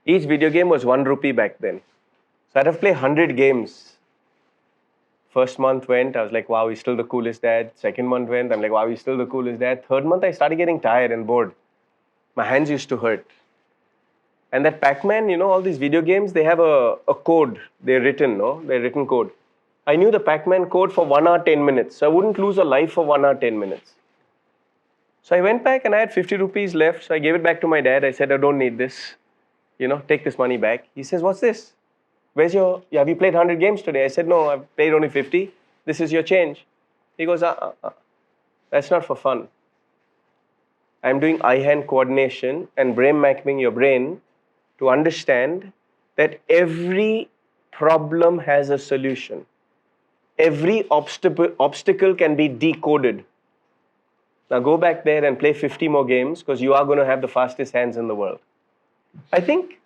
Each video game was 1 rupee back then. So I'd have to play 100 games. First month went, I was like, wow, he's still the coolest dad. Second month went, I'm like, wow, he's still the coolest dad. Third month, I started getting tired and bored. My hands used to hurt. And that Pac-Man, you know, all these video games, they have a code. They're written, no? They're written code. I knew the Pac-Man code for 1 hour, 10 minutes. So I wouldn't lose a life for 1 hour, 10 minutes. So I went back and I had 50 rupees left. So I gave it back to my dad. I said, I don't need this. You know, take this money back. He says, what's this? Have you played 100 games today? I said, no, I've played only 50. This is your change. He goes, that's not for fun. I'm doing eye-hand coordination and brain mapping your brain to understand that every problem has a solution. Every obstacle can be decoded. Now go back there and play 50 more games because you are going to have the fastest hands in the world. I think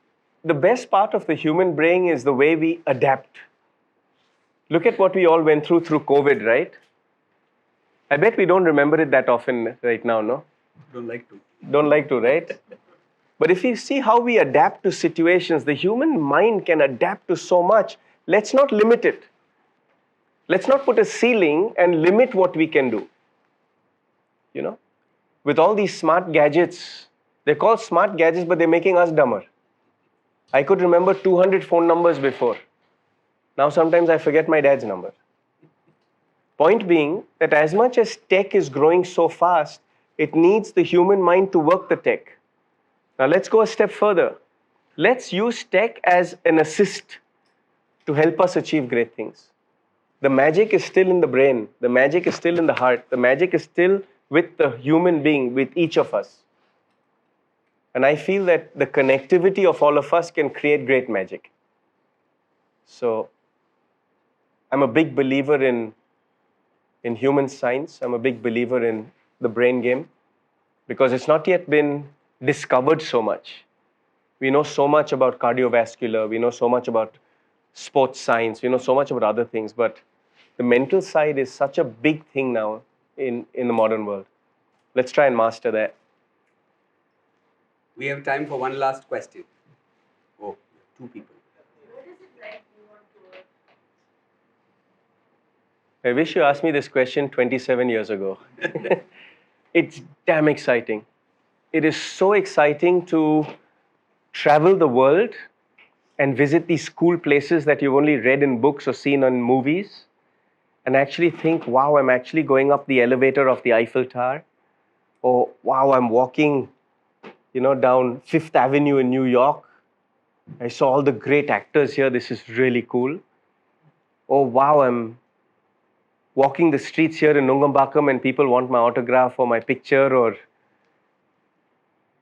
the best part of the human brain is the way we adapt. Look at what we all went through COVID, right? I bet we don't remember it that often right now, no? Don't like to. Don't like to, right? But if you see how we adapt to situations, the human mind can adapt to so much. Let's not limit it. Let's not put a ceiling and limit what we can do. You know, with all these smart gadgets, they're called smart gadgets, but they're making us dumber. I could remember 200 phone numbers before. Now sometimes I forget my dad's number. Point being that as much as tech is growing so fast, it needs the human mind to work the tech. Now let's go a step further. Let's use tech as an assist to help us achieve great things. The magic is still in the brain. The magic is still in the heart. The magic is still with the human being, with each of us. And I feel that the connectivity of all of us can create great magic. So I'm a big believer in human science. I'm a big believer in the brain game because it's not yet been discovered so much. We know so much about cardiovascular. We know so much about sports science. We know so much about other things. But the mental side is such a big thing now in the modern world. Let's try and master that. We have time for one last question. Oh, two people. I wish you asked me this question 27 years ago. It's damn exciting. It is so exciting to travel the world and visit these cool places that you've only read in books or seen on movies and actually think, wow, I'm actually going up the elevator of the Eiffel Tower. Or, wow, I'm walking, down Fifth Avenue in New York. I saw all the great actors here. This is really cool. Oh, wow, I'm walking the streets here in Nungambakkam and people want my autograph or my picture.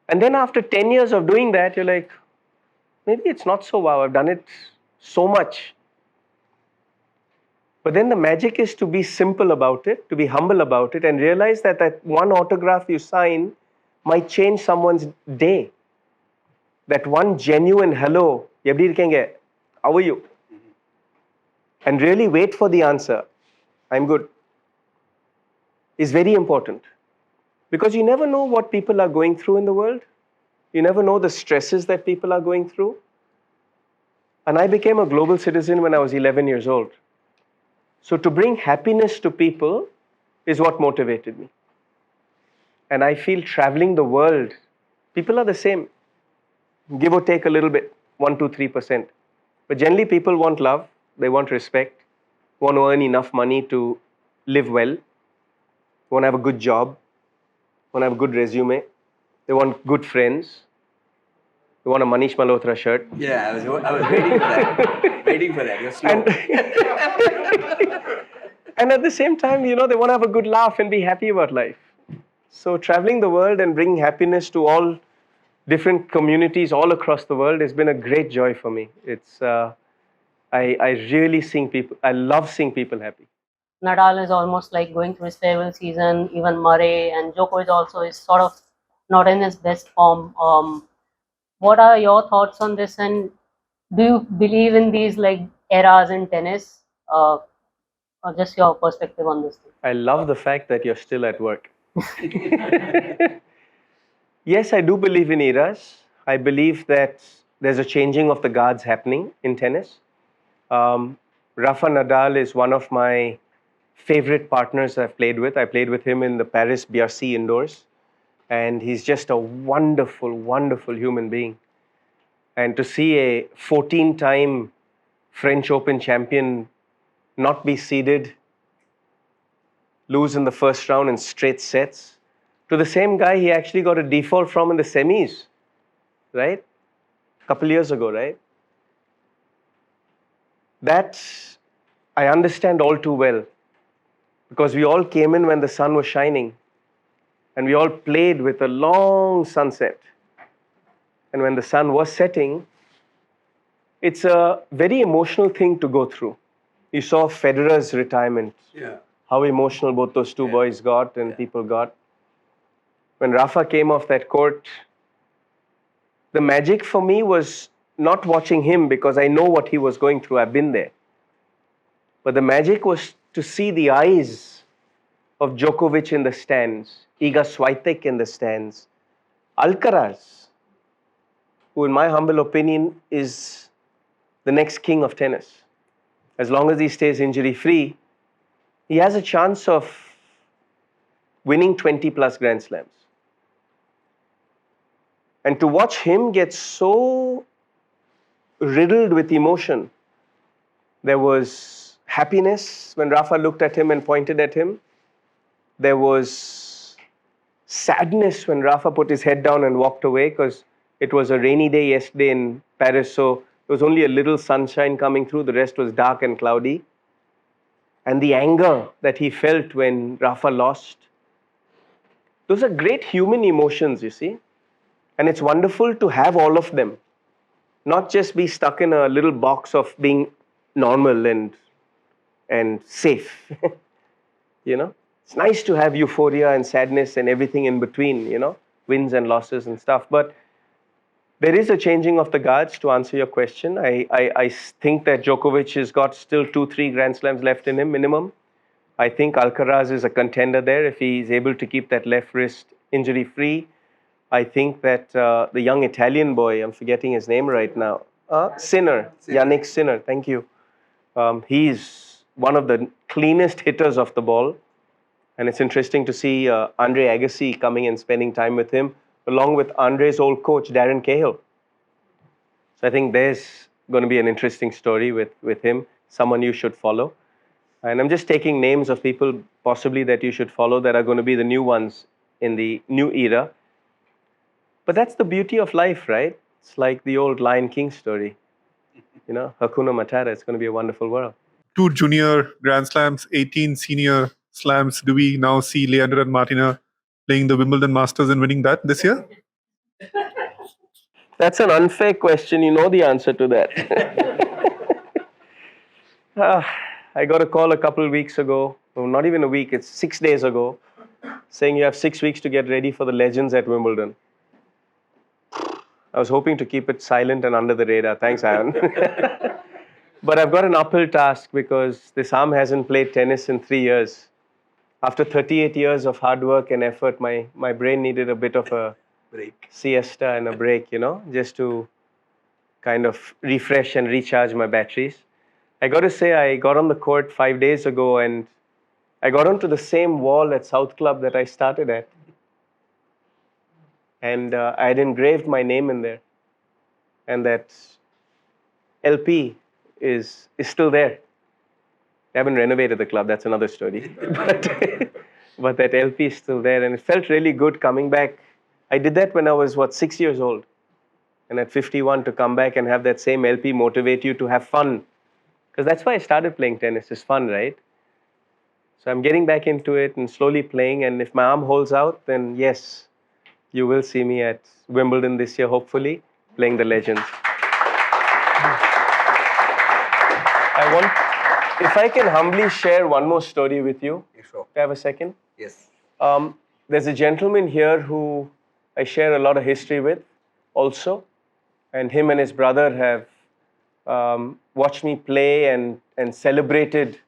And then after 10 years of doing that, you're like, maybe it's not so wow. I've done it so much. But then the magic is to be simple about it, to be humble about it, and realize that one autograph you sign might change someone's day. That one genuine hello, எப்படி இருக்கீங்க? How are you? And really wait for the answer. I'm good. Is very important. Because you never know what people are going through in the world. You never know the stresses that people are going through. And I became a global citizen when I was 11 years old. So to bring happiness to people is what motivated me. And I feel traveling the world, people are the same. Give or take a little bit, 1, 2, 3%. But generally people want love, they want respect, want to earn enough money to live well, want to have a good job, want to have a good resume, they want good friends, they want a Manish Malhotra shirt. Yeah, I was waiting for that. Waiting for that. You're slow. And at the same time, they want to have a good laugh and be happy about life. So traveling the world and bringing happiness to all different communities all across the world has been a great joy for me. It's I really I love seeing people happy. Nadal is almost like going through his farewell season. Even Murray and Djokovic also is sort of not in his best form. What are your thoughts on this? And do you believe in these like eras in tennis? Just your perspective on this thing. I love the fact that you're still at work. Yes, I do believe in eras. I believe that there's a changing of the guards happening in tennis. Rafa Nadal is one of my favorite partners I've played with. I played with him in the Paris BRC indoors, and he's just a wonderful, wonderful human being. And to see a 14-time French Open champion not be seeded, lose in the first round in straight sets, to the same guy he actually got a default from in the semis, right? A couple years ago, right? That I understand all too well, because we all came in when the sun was shining, and we all played with a long sunset. And when the sun was setting, it's a very emotional thing to go through. You saw Federer's retirement, Yeah. how emotional both those two boys got and people got. When Rafa came off that court, the magic for me was not watching him, because I know what he was going through, I've been there. But the magic was to see the eyes of Djokovic in the stands, Iga Swiatek in the stands, Alcaraz, who in my humble opinion is the next king of tennis. As long as he stays injury free, he has a chance of winning 20 plus Grand Slams. And to watch him get so riddled with emotion, there was happiness when Rafa looked at him and pointed at him. There was sadness when Rafa put his head down and walked away, because it was a rainy day yesterday in Paris, so there was only a little sunshine coming through, the rest was dark and cloudy. And the anger that he felt when Rafa lost, those are great human emotions, you see. And it's wonderful to have all of them, not just be stuck in a little box of being normal and safe. You know, it's nice to have euphoria and sadness and everything in between, you know, wins and losses and stuff. But there is a changing of the guards, to answer your question. I think that Djokovic has got still 2-3 Grand Slams left in him minimum. I think Alcaraz is a contender there if he's able to keep that left wrist injury free. I think that the young Italian boy, I'm forgetting his name right now, Sinner, Yannick Sinner, thank you. He's one of the cleanest hitters of the ball. And it's interesting to see Andre Agassi coming and spending time with him, along with Andre's old coach, Darren Cahill. So I think there's going to be an interesting story with him, someone you should follow. And I'm just taking names of people possibly that you should follow that are going to be the new ones in the new era. But that's the beauty of life, right? It's like the old Lion King story. You know, Hakuna Matata, it's going to be a wonderful world. 2 junior Grand Slams, 18 senior slams. Do we now see Leander and Martina playing the Wimbledon Masters and winning that this year? That's an unfair question. You know the answer to that. I got a call a couple of weeks ago, well, not even a week, it's 6 days ago, saying you have 6 weeks to get ready for the legends at Wimbledon. I was hoping to keep it silent and under the radar. Thanks, Aaron. But I've got an uphill task, because this arm hasn't played tennis in 3 years. After 38 years of hard work and effort, my brain needed a bit of a Break. siesta and a break, you know, just to kind of refresh and recharge my batteries. I got to say, I got on the court 5 days ago, and I got onto the same wall at South Club that I started at. And I had engraved my name in there. And that LP is still there. They haven't renovated the club, that's another story. But that LP is still there, and it felt really good coming back. I did that when I was, 6 years old. And at 51, to come back and have that same LP motivate you to have fun. Because that's why I started playing tennis, it's fun, right? So I'm getting back into it and slowly playing, and if my arm holds out, then yes, you will see me at Wimbledon this year, hopefully, playing the legends. If I can humbly share one more story with you. Sure. Do I have a second? Yes. There's a gentleman here who I share a lot of history with also. And him and his brother have watched me play and celebrated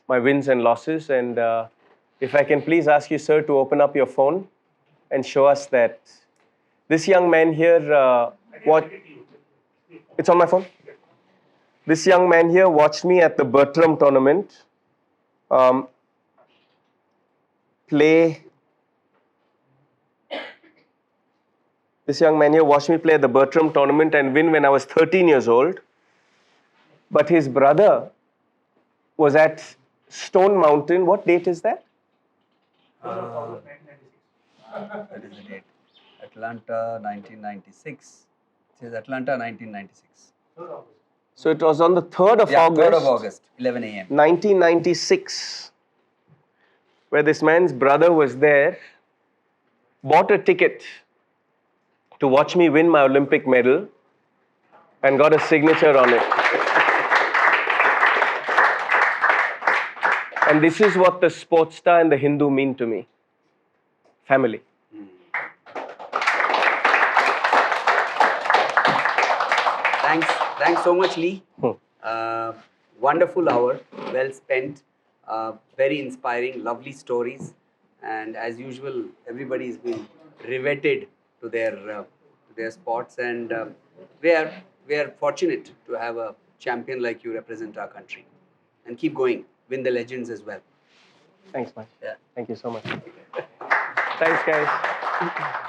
my wins and losses. And if I can please ask you, sir, to open up your phone and show us that this young man here, what? It's on my phone? This young man here watched me at the Bertram tournament play. This young man here watched me play at the Bertram tournament and win when I was 13 years old. But his brother was at Stone Mountain. What date is that? That is the date. Atlanta, 1996. It says Atlanta, 1996. So it was on the 3rd of Yeah, August. 3rd of August, 11 a.m. 1996, where this man's brother was there, bought a ticket to watch me win my Olympic medal and got a signature on it. And this is what the Sportstar and the Hindu mean to me. Family. Thanks so much, Lee. Wonderful hour, well spent, very inspiring, lovely stories, and as usual, everybody's been riveted to their sports, and we are fortunate to have a champion like you represent our country, and keep going, win the legends as well. Thanks much. Yeah. Thank you so much. Thanks, guys.